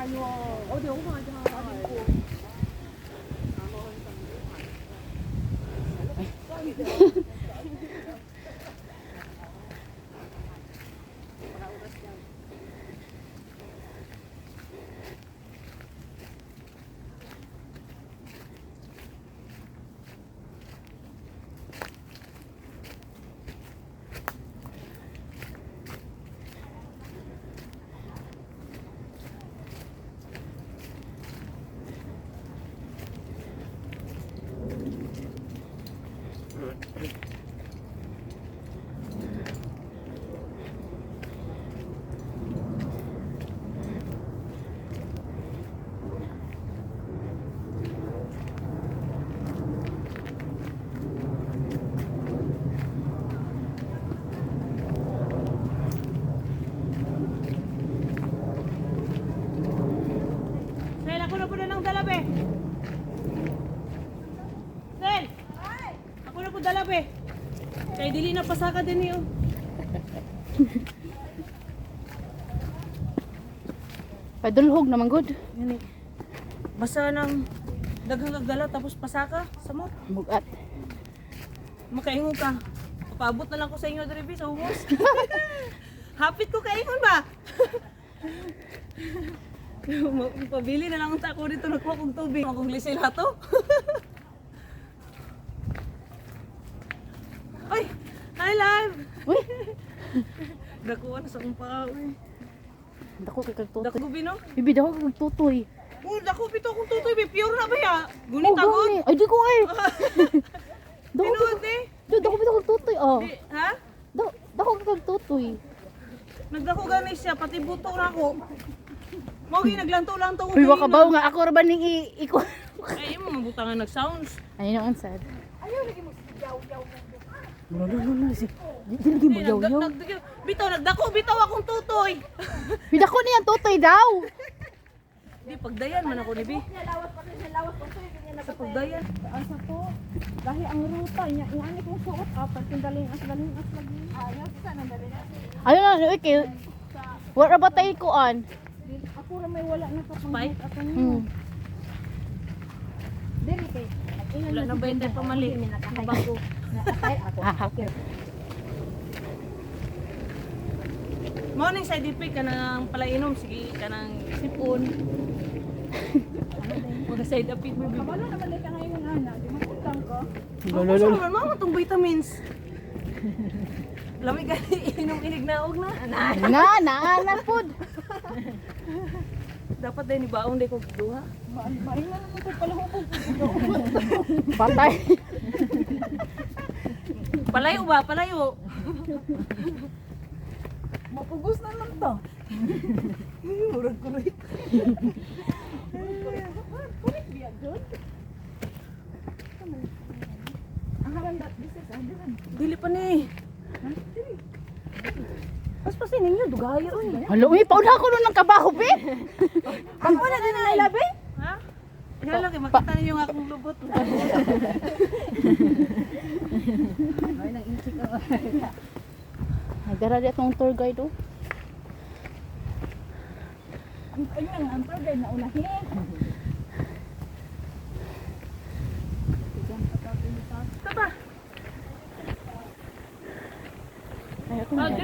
아니요. 어디 영상한테 하나 있고. Dalabe. Kay dili na pasaka din niyo. Padulhog naman good. Yan eh. Basa ng daghang kagala tapos pasaka sa mo. Bugat. Makaingon ka. Paabot na lang ko sa inyo diri sa humos. Hapit ko kaingon ba? Pabili na lang unta ko dito nagkuha kog tubig. Akong lisil hato. Ay! Hi, live! Uy! Dakuha na sa kong paa, uy. Dako kay kag tutoy. Dako bino? Bibi dako kag tutoy. Oh, dako bito akong tutoy, be. Pure na ba ya? Gunit agod? Ay di ko ay. Dako Pinood eh. dako bitaw kag tutoy oh. Di, ha? Dako kag tutoy. Nagdako gani siya, pati buto na ako. Mogi naglanto-lanto ko. Uy wa ka baw nga ako ra ba ning iko. Ay, mo mabutangan nag-sounds. Ay no ansad. Ayaw lagi mo yaw-yaw. No. Dili mo yaw yaw. Bitaw, bitaw akong tutoy. Bidako niyan tutoy daw. Di, pagdayan man ako ni Bi. Lawas pa rin, lawas pa rin. Sa pagdayan. Asa po? Dahil ang ruta niya, ingani kong suot apat, yung daling as lagi. Ayaw, isa nang daling as. Ayun na okay. Wa ra ba tay kuan? Ako ra may wala na Spike? kapangit ako niyo. Dili kay. Wala na ba yung tayo pamali? Bago. Nakakay ako. Okay. Morning side effect ka nang palainom. Sige, ka nang sipon. Mga side effect mo. Kabalo naman ka ngayon ana, di mo utang ko. Gusto naman mga itong vitamins. Lamig ka inom-inig na og na. Na pod. Dapat din ibaon din ko duha. Maingan naman ko pala ko. Patay. Palayo ba? Palayo. Mapugos na lang to. Murag kuloy. Kulit biya good. Ang haran that this is andiran. Dili pa ni. Paspasin ninyo, dugayo. Hello, pauna ko nun ng kabaho, be. Ako na din na labi. Ha? Yan lang, makita ninyo nga akong lubot. Ay nang inchik ako. Nagdara di atong tour guide oh. Ayun ang program na ulahin. Taba. Ay ako Ah, na.